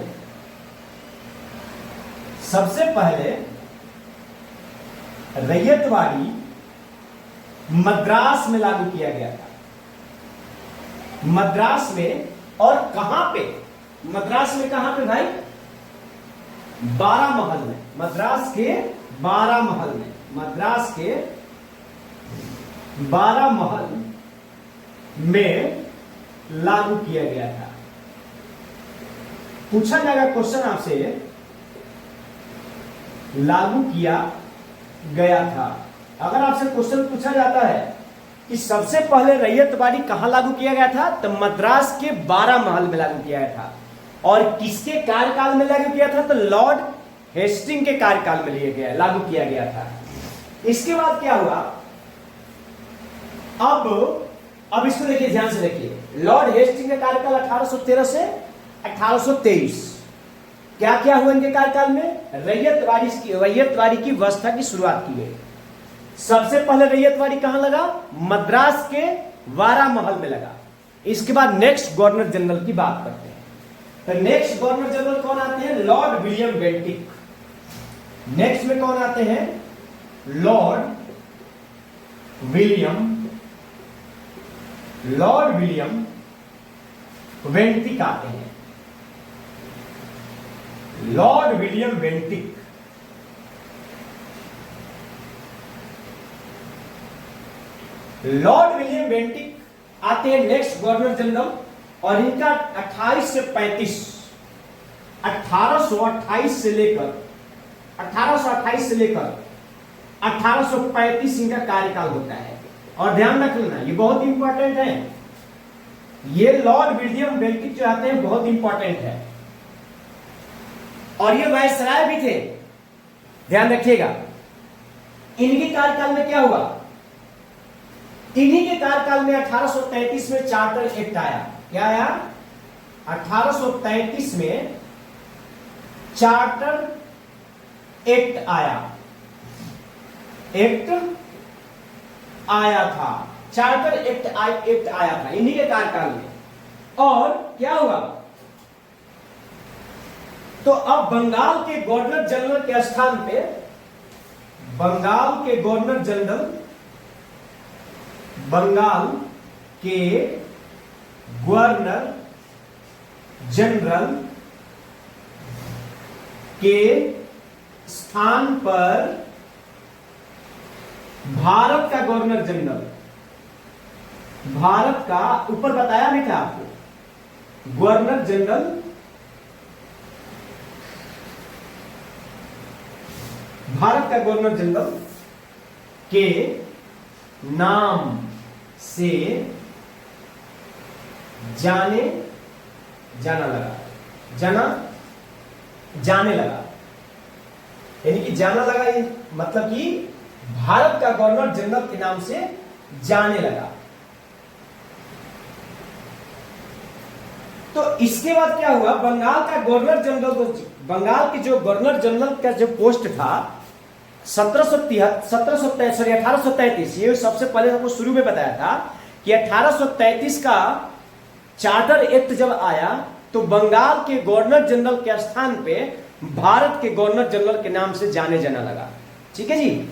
रैयतवाड़ी मद्रास में लागू किया गया था। मद्रास में, और कहां पे? मद्रास में कहां पे भाई? 12 महल में। मद्रास के 12 महल में। मद्रास के 12 महल में लागू किया गया था। पूछा जाएगा क्वेश्चन आपसे, लागू किया गया था। अगर आपसे क्वेश्चन पूछा जाता है कि सबसे पहले रैयतवाड़ी कहां लागू किया गया था, तो मद्रास के 12 महल में लागू किया गया था। और किसके कार्यकाल में लागू किया था? तो लॉर्ड हेस्टिंग के कार्यकाल में लागू किया गया था। इसके बाद क्या हुआ? अब इसको देखिए, ध्यान से देखिए। लॉर्ड हेस्टिंग का कार्यकाल 1813 से 1823। क्या क्या हुआ इनके कार्यकाल में? रैयतवाड़ी की व्यवस्था की शुरुआत की गई। सबसे पहले रैयतवाड़ी कहां लगा? मद्रास के 12 महल में लगा। इसके बाद नेक्स्ट गवर्नर जनरल की बात करते हैं। तो नेक्स्ट गवर्नर जनरल कौन आते हैं? Lord William Bentinck. नेक्स्ट में कौन आते हैं? लॉर्ड विलियम बेंटिक आते हैं। Lord William Bentinck. Lord William Bentinck आते हैं नेक्स्ट गवर्नर जनरल। और इनका 28 से 35, 1828 से लेकर 1835 इनका कार्यकाल होता है। और ध्यान रख लेना, ये बहुत इंपॉर्टेंट है। ये लॉर्ड विलियम बेंटिक जो आते हैं बहुत इंपॉर्टेंट है। और ये वायसराय भी थे, ध्यान रखिएगा। इनके कार्यकाल में क्या हुआ? इन्हीं के कार्यकाल में 1833 में चार्टर एक्ट आया। क्या आया? 1833 में चार्टर एक्ट आया। चार्टर एक्ट आया था इन्हीं के कार्यकाल में। और क्या हुआ? तो अब बंगाल के गवर्नर जनरल के स्थान पे बंगाल के गवर्नर जनरल के स्थान पर भारत का गवर्नर जनरल, भारत का ऊपर बताया नहीं था आपको, गवर्नर जनरल भारत का गवर्नर जनरल के नाम से जाने जाना लगा, जाने लगा, यानी कि जाना लगा, ये मतलब कि भारत का गवर्नर जनरल के नाम से जाने लगा। तो इसके बाद क्या हुआ, बंगाल का गवर्नर जनरल, बंगाल के जो गवर्नर जनरल का जो पोस्ट था 1833, ये सबसे पहले आपको शुरू में बताया था कि 1833 का चार्टर एक्ट जब आया तो बंगाल के गवर्नर जनरल के स्थान पे भारत के गवर्नर जनरल के नाम से जाने जाना लगा। ठीक है जी।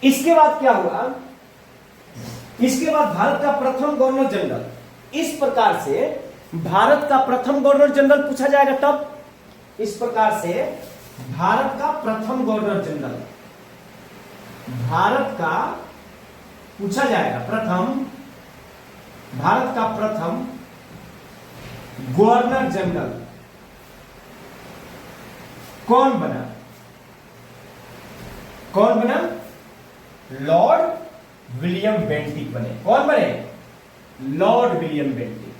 इसके बाद क्या हुआ, इसके बाद भारत का प्रथम गवर्नर जनरल, इस प्रकार से भारत का प्रथम गवर्नर जनरल पूछा जाएगा तब, इस प्रकार से भारत का प्रथम गवर्नर जनरल, भारत का पूछा जाएगा प्रथम, भारत का प्रथम गवर्नर जनरल कौन बना, कौन बना, लॉर्ड विलियम बेंटिक बने। कौन बने, लॉर्ड विलियम बेंटिक।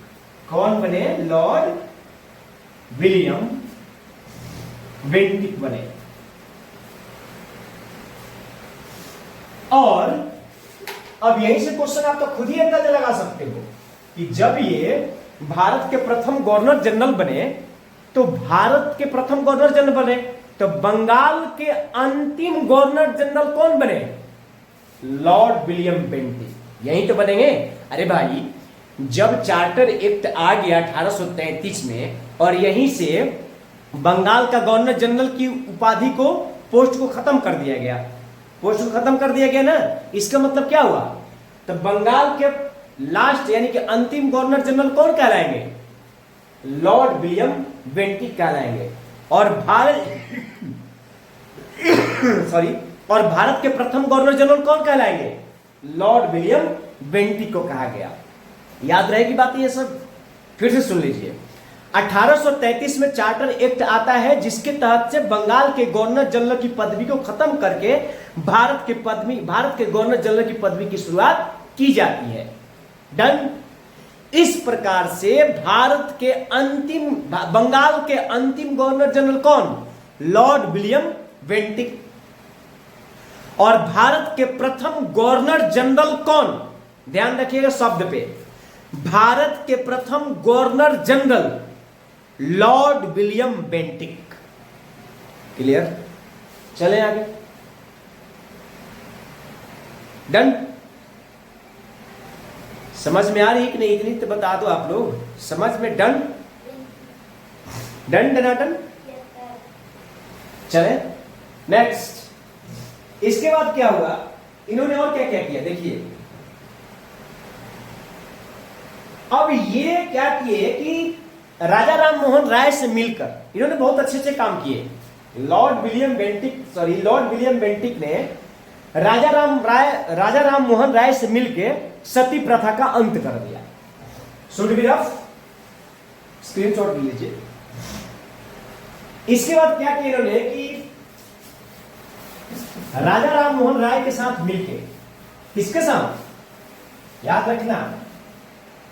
कौन बने, लॉर्ड विलियम बेंटिक बने। और अब यहीं से क्वेश्चन आप तो खुद ही अंदाजा लगा सकते हो कि जब ये भारत के प्रथम गवर्नर जनरल बने, तो भारत के प्रथम गवर्नर जनरल बने, तो बंगाल के अंतिम गवर्नर जनरल कौन बने, लॉर्ड विलियम बेंटिक। यही तो बनेंगे। अरे भाई, जब चार्टर एक्ट आ गया 1833 में और यहीं से बंगाल का गवर्नर जनरल की उपाधि को, पोस्ट को खत्म कर दिया गया, पोस्ट को खत्म कर दिया गया ना, इसका मतलब क्या हुआ, तो बंगाल के लास्ट यानी कि अंतिम गवर्नर जनरल कौन कहलाएंगे, लॉर्ड विलियम बेंटिक कहलाएंगे। और भारत सॉरी, और भारत के प्रथम गवर्नर जनरल कौन कहलाएंगे, लॉर्ड विलियम बेंटिक को कहा गया। याद रहेगी बात ये सब, फिर से सुन लीजिए। 1833 में चार्टर एक्ट आता है जिसके तहत से बंगाल के गवर्नर जनरल की पदवी को खत्म करके भारत के गवर्नर जनरल की पदवी की शुरुआत की जाती है। डन। इस प्रकार से भारत के अंतिम, बंगाल के अंतिम गवर्नर जनरल कौन, लॉर्ड विलियम बेंटिक। और भारत के प्रथम गवर्नर जनरल कौन, ध्यान रखिएगा शब्द पे, भारत के प्रथम governor general Lord William Bentinck. Clear, चले आगे। डन। समझ में आ रही कि नहीं, इतनी तो बता दो आप लोग, समझ में। डन, डन डनाटन। चले नेक्स्ट। इसके बाद क्या हुआ, इन्होंने और क्या क्या किया देखिए। अब ये क्या किए कि राजा राम मोहन राय से मिलकर इन्होंने बहुत अच्छे अच्छे काम किए। लॉर्ड विलियम बेंटिक ने राजा राम मोहन राय से मिलकर सती प्रथा का अंत कर दिया। शुड बी रफ, स्क्रीनशॉट लीजिए। इसके बाद क्या किया इन्होंने कि राजा राम मोहन राय के साथ मिलके, किसके साथ, याद रखना,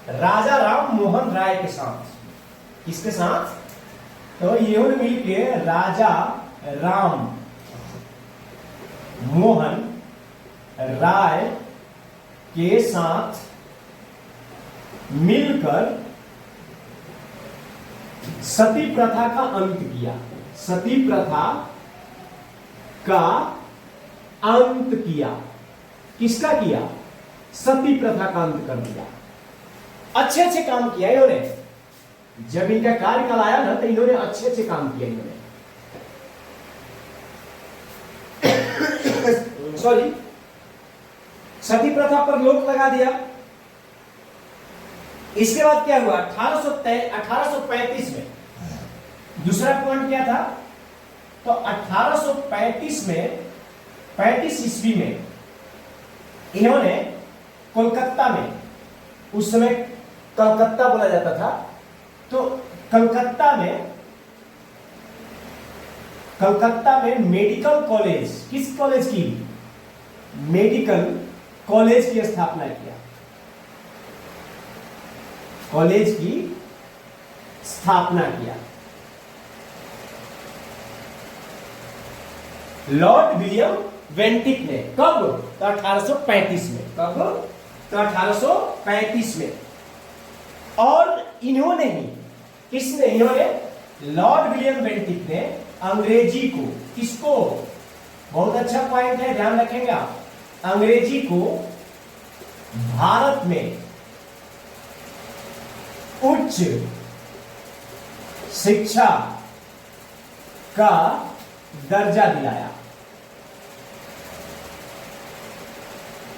राजा राम मोहन राय के साथ, किसके साथ, तो इन्होंने मिलके राजा राम मोहन राय के साथ मिलकर सती प्रथा का अंत किया। सती प्रथा का अंत किया। किसका किया, सती प्रथा का अंत कर दिया। अच्छे अच्छे काम किया इन्होंने, जब इनका कार्यकाल आया ना तो इन्होंने अच्छे अच्छे काम किया इन्होंने। सॉरी, सती प्रथा पर रोक लगा दिया। इसके बाद क्या हुआ, 1835 में दूसरा पॉइंट क्या था, तो 1835 में 35 ईस्वी में इन्होंने कोलकाता में, उस समय कलकत्ता बोला जाता था, तो कलकत्ता कलकत्ता में मेडिकल कॉलेज, किस कॉलेज की? मेडिकल कॉलेज की स्थापना किया, कॉलेज की स्थापना किया। लॉर्ड विलियम बेंटिक ने कब? तो 1835 में। कब? तो 1835 में। और इन्होंने ही, किसने? इन्होंने, लॉर्ड विलियम बेंटिक ने अंग्रेजी को, किसको? बहुत अच्छा पॉइंट है, ध्यान रखेंगे आप। अंग्रेजी को भारत में उच्च शिक्षा का दर्जा दिलाया,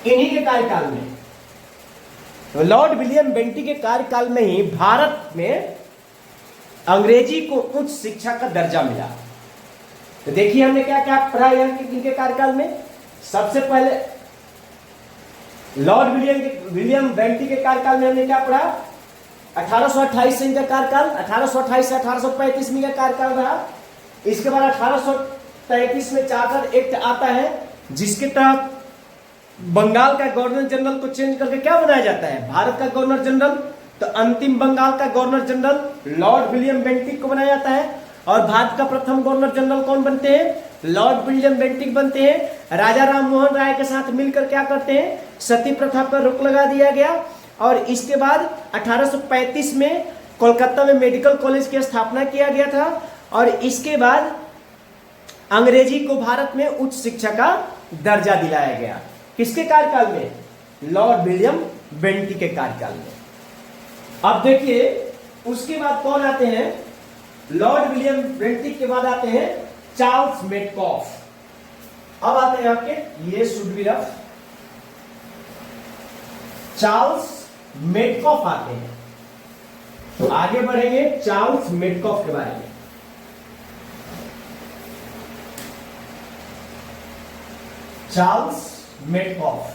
इन्हीं के कार्यकाल में। तो लॉर्ड विलियम बेंटिक के कार्यकाल में ही भारत में अंग्रेजी को उच्च शिक्षा का दर्जा मिला। तो देखिए हमने क्या क्या पढ़ा इनके कार्यकाल में। सबसे पहले लॉर्ड विलियम बेंटिक के कार्यकाल में हमने क्या पढ़ा? 1828 से इनका कार्यकाल, 1828 से 1835 में इनका कार्यकाल रहा। इसके बाद 1833 में चार्टर एक्ट आता है, जिसके तहत बंगाल का गवर्नर जनरल को चेंज करके क्या बनाया जाता है? भारत का गवर्नर जनरल। तो अंतिम बंगाल का governor general Lord William Bentinck को बनाया जाता है। और भारत का प्रथम गवर्नर जनरल कौन बनते हैं? लॉर्ड विलियम बेंटिक बनते हैं। राजा राम मोहन राय के साथ मिलकर क्या करते हैं? सती प्रथा पर रोक लगा दिया गया। और इसके बाद 1835 में कोलकाता में मेडिकल कॉलेज की स्थापना किया गया था। और इसके बाद अंग्रेजी को भारत में उच्च शिक्षा का दर्जा दिलाया गया। किसके कार्यकाल में? लॉर्ड विलियम बेंटिक के कार्यकाल में। अब देखिए उसके बाद कौन आते हैं? लॉर्ड विलियम बेंटिक के बाद आते हैं चार्ल्स मेटकॉफ। अब आते हैं आपके, ये should be rough, Charles Metcalfe आते हैं। तो आगे बढ़ेंगे चार्ल्स मेटकॉफ के बारे में। Charles Metcalfe,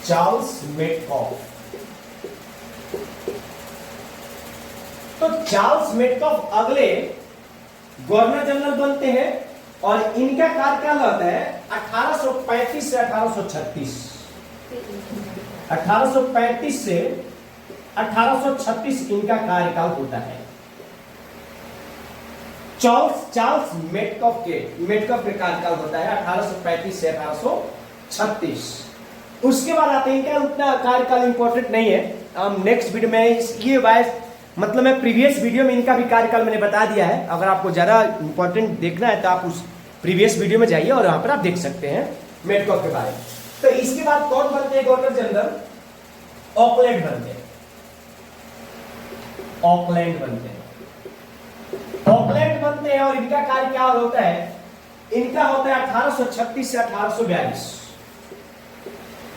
Charles Metcalfe. तो चार्ल्स मेटकॉफ अगले गवर्नर जनरल बनते हैं और इनका कार्यकाल होता है 1835 से 1836। 1835 से 1836 इनका कार्यकाल होता है। चार्ल्स मेटकॉफ के कार्यकाल होता है 1835 से 1836। उसके बाद आते हैं, क्या उतना कार्यकाल इंपॉर्टेंट नहीं है, हम नेक्स्ट वीडियो में ये वाइज मतलब मैं प्रीवियस वीडियो में इनका भी कार्यकाल मैंने बता दिया है। अगर आपको ज्यादा इंपॉर्टेंट देखना है तो आप उस प्रीवियस वीडियो में जाइए और वहां पर आप देख सकते हैं मेटकॉफ के बारे में। तो इसके बाद कौन बनते हैं गवर्नर जनरल? ऑकलैंड बनते हैं। ऑकलैंड बनते हैं, ऑकलैंड बनते हैं। और इनका कार्य क्या होता है? इनका होता है 1836 से 1842।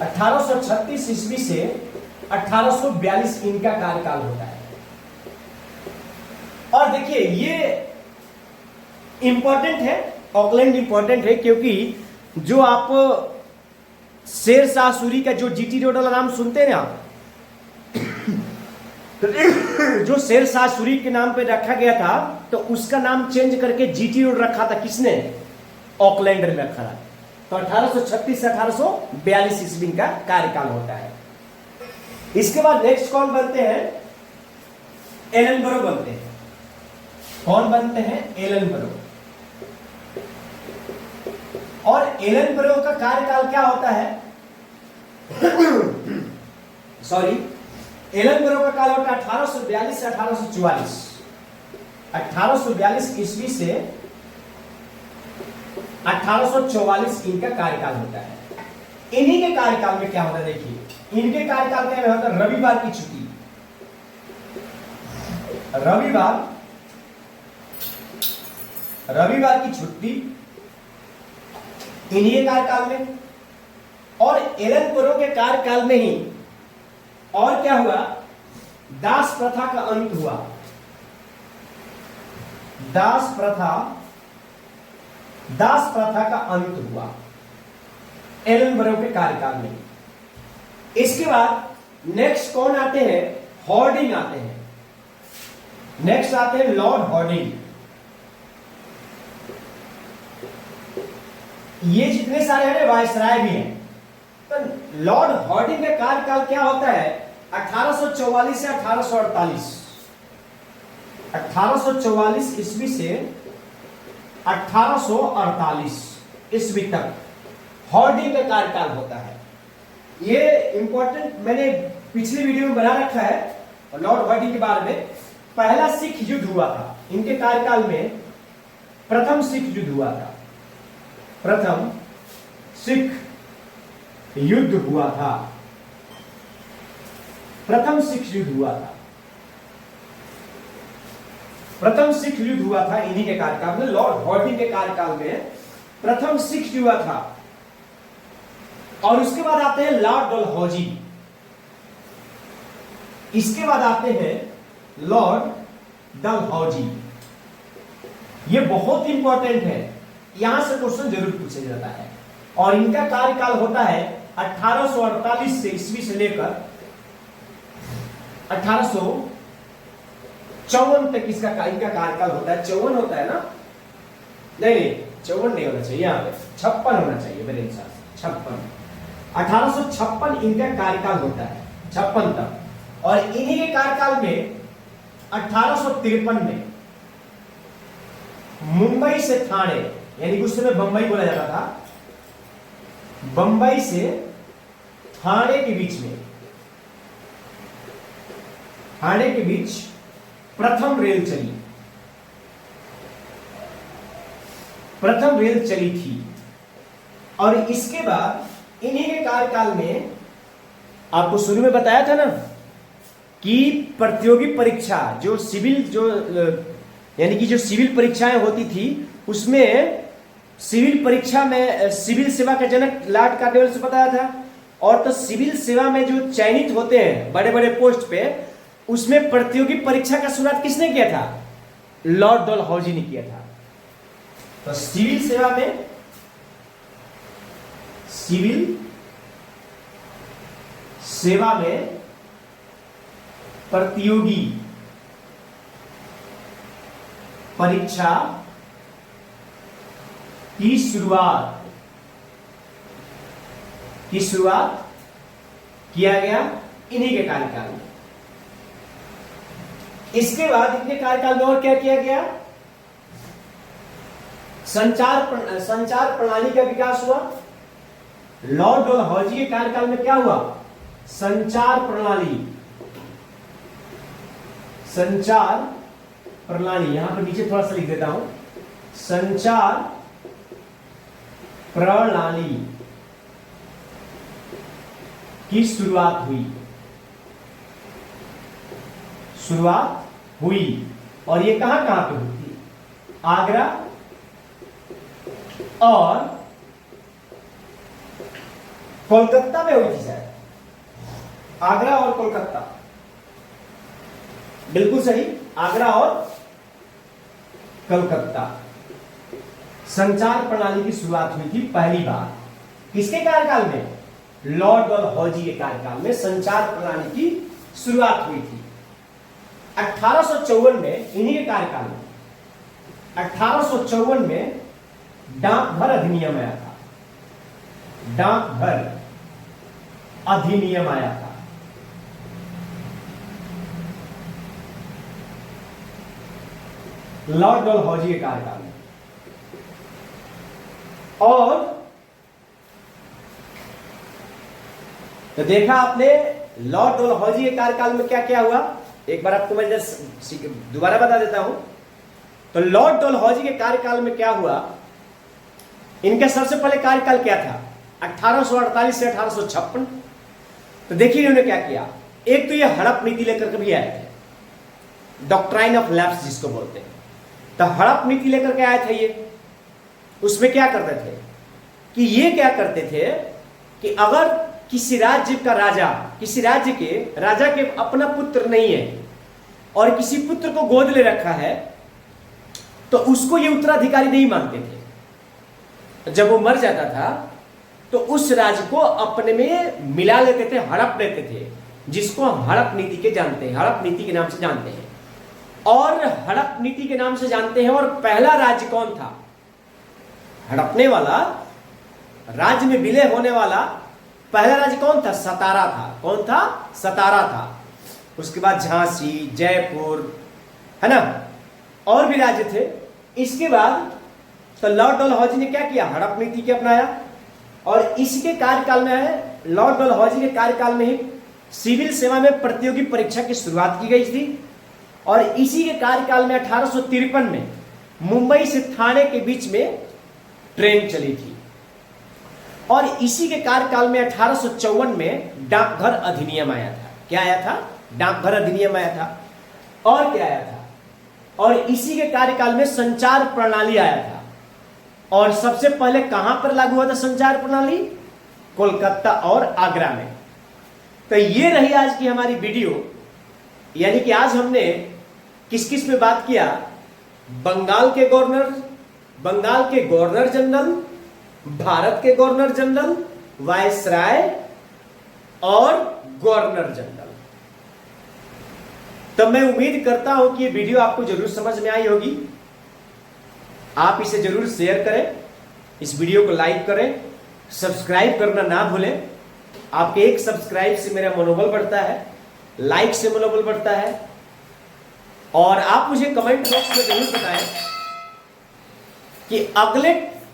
1836 ईस्वी से 1842 इनका कार्यकाल होता है। और देखिए ये इंपॉर्टेंट है, ऑकलैंड इंपॉर्टेंट है क्योंकि जो आप शेर शाह सूरी का जो जीटी रोड वाला नाम सुनते हैं ना, जो शेर शाह सूरी के नाम पे रखा गया था, तो उसका नाम चेंज करके जीटी रोड रखा था। किसने? ऑकलैंड में रखा था। तो 1836 से 1842 ईस्वी का कार्यकाल होता है। इसके बाद नेक्स्ट कौन बनते हैं? एलनबरो बनते हैं। कौन बनते हैं? एलनबरो। और एलनबरो का कार्यकाल क्या होता है? सॉरी, एलनबरो का काल होता है 1842 से 1844। 1842 ईस्वी से 1844 इनका कार्यकाल होता है। इन्हीं के कार्यकाल में क्या होता है? देखिए इनके कार्यकाल में होता है रविवार की छुट्टी। रविवार की छुट्टी इन्हीं के कार्यकाल में। और एलनबरो के कार्यकाल में ही और क्या हुआ? दास प्रथा का अंत हुआ। दास प्रथा का अंत हुआ एलनबरो के कार्यकाल में। इसके बाद नेक्स्ट कौन आते हैं? हॉर्डिंग आते हैं। नेक्स्ट आते हैं लॉर्ड हॉर्डिंग। ये जितने सारे हैं वायसराय भी हैं। तो लॉर्ड हॉर्डिंग का कार्यकाल क्या होता है? 1844 से 1848। 1844 ईस्वी से 1848 ईस्वी तक हॉर्डिंग का कार्यकाल होता है। ये इंपॉर्टेंट मैंने पिछली वीडियो में बना रखा है लॉर्ड हॉर्डिंग के बारे में। पहला सिख युद्ध हुआ था इनके कार्यकाल में, प्रथम सिख युद्ध हुआ था। प्रथम सिख युद्ध हुआ था। प्रथम सिख युद्ध हुआ था। प्रथम सिख युद्ध हुआ था इन्हीं के कार्यकाल में, लॉर्ड हॉर्डिंग के कार्यकाल में प्रथम सिख युद्ध हुआ था। और उसके बाद आते हैं लॉर्ड डलहौजी। इसके बाद आते हैं लॉर्ड डलहौजी। ये बहुत इंपॉर्टेंट है, यहां से क्वेश्चन जरूर पूछा जाता है। और इनका कार्यकाल होता है 1848 से ईस्वी से लेकर 1854 तक इसका इनका कार्यकाल होता है। 54 होता है ना? नहीं 54 नहीं होना चाहिए, यहां पे 56 होना चाहिए मेरे हिसाब से। 56 1856 इनका कार्यकाल होता है, 56 तक। और इन्हीं के कार्यकाल में 1853 में मुंबई से ठाणे, यानी उस समय बंबई बोला जाता था, बंबई से ठाणे के बीच में, ठाणे के बीच प्रथम रेल चली। प्रथम रेल चली थी। और इसके बाद इन्हीं के कार्यकाल में आपको शुरू में बताया था ना कि प्रतियोगी परीक्षा जो सिविल यानी कि जो सिविल परीक्षाएं होती थी उसमें सिविल परीक्षा में सिविल सेवा का जनक लॉर्ड कार्नवालिस से बताया था। और तो सिविल सेवा में जो चयनित होते हैं बड़े बड़े पोस्ट पे, उसमें प्रतियोगी परीक्षा का शुरुआत किसने किया था? लॉर्ड डलहौजी ने किया था। तो सिविल सेवा में प्रतियोगी परीक्षा की शुरुआत किया गया इन्हीं के कार्यकाल में। इसके बाद इनके कार्यकाल में और क्या किया गया? संचार प्रणाली का विकास हुआ। लॉर्ड डलहौजी के कार्यकाल में क्या हुआ? संचार प्रणाली, यहां पर नीचे थोड़ा सा लिख देता हूं, संचार प्रणाली की शुरुआत हुई। और ये कहां कहां पे हुई थी? आगरा और कोलकाता में हुई थी शायद। आगरा और कोलकाता, बिल्कुल सही, आगरा और कोलकाता। संचार प्रणाली की शुरुआत हुई थी पहली बार किसके कार्यकाल में? लॉर्ड डलहौजी के कार्यकाल में संचार प्रणाली की शुरुआत हुई थी। 1854 में इन्हीं के कार्यकाल में 1854 में डाकघर अधिनियम आया था। डाकघर अधिनियम आया था। लॉर्ड डलहौजी के कार्यकाल में। और तो देखा आपने लॉर्ड डलहौजी के कार्यकाल में क्या क्या हुआ, एक बार आपको मैं दोबारा बता देता हूं। तो लॉर्ड डलहौजी के कार्यकाल में क्या हुआ, इनका सबसे पहले कार्यकाल क्या था? 1848 से 1856। तो देखिए इन्होंने क्या किया। एक तो ये हड़प नीति लेकर के भी आए थे, डॉक्ट्राइन ऑफ लैप्स जिसको बोलते हैं। तो हड़प नीति लेकर के आए थे ये। उसमें क्या करते थे कि ये क्या करते थे कि अगर किसी राज्य का राजा, किसी राज्य के राजा के अपना पुत्र नहीं है और किसी पुत्र को गोद ले रखा है, तो उसको ये उत्तराधिकारी नहीं मानते थे। जब वो मर जाता था तो उस राज्य को अपने में मिला लेते थे, हड़प लेते थे। जिसको हम हड़प नीति के जानते हैं, हड़प नीति के नाम से जानते हैं, और हड़प नीति के नाम से जानते हैं। और पहला राज्य कौन था हड़पने वाला, राज्य में विलय होने वाला पहला राज्य कौन था? सतारा था। कौन था? सतारा था। उसके बाद झांसी, जयपुर, है ना, और भी राज्य थे। इसके बाद तो लॉर्ड डलहौजी ने क्या किया? हड़प नीति के अपनाया। और इसके कार्यकाल में है, लॉर्ड डलहौजी के कार्यकाल में ही सिविल सेवा में प्रतियोगी परीक्षा की शुरुआत की गई थी। और इसी के कार्यकाल में 1853 में मुंबई से थाने के बीच में ट्रेन चली थी। और इसी के कार्यकाल में 1854 में डाकघर अधिनियम आया था। क्या आया था? डाकघर अधिनियम आया था। और क्या आया था? और इसी के कार्यकाल में संचार प्रणाली आया था। और सबसे पहले कहां पर लागू हुआ था संचार प्रणाली? कोलकाता और आगरा में। तो ये रही आज की हमारी वीडियो, यानी कि आज हमने किस किस पे बात किया? बंगाल के गवर्नर जनरल, भारत के गवर्नर जनरल, वायसराय और गवर्नर जनरल। तो मैं उम्मीद करता हूं कि ये वीडियो आपको जरूर समझ में आई होगी। आप इसे जरूर शेयर करें, इस वीडियो को लाइक करें, सब्सक्राइब करना ना भूलें। आपके एक सब्सक्राइब से मेरा मनोबल बढ़ता है, लाइक से मनोबल बढ़ता है। और आप मुझे कमेंट बॉक्स में जरूर बताएं कि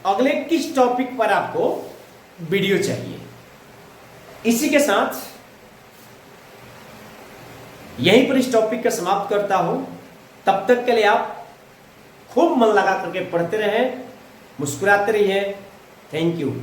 अगले किस टॉपिक पर आपको वीडियो चाहिए। इसी के साथ यहीं पर इस टॉपिक का समाप्त करता हूं। तब तक के लिए आप खूब मन लगा करके पढ़ते रहें, मुस्कुराते रहिए। Thank you.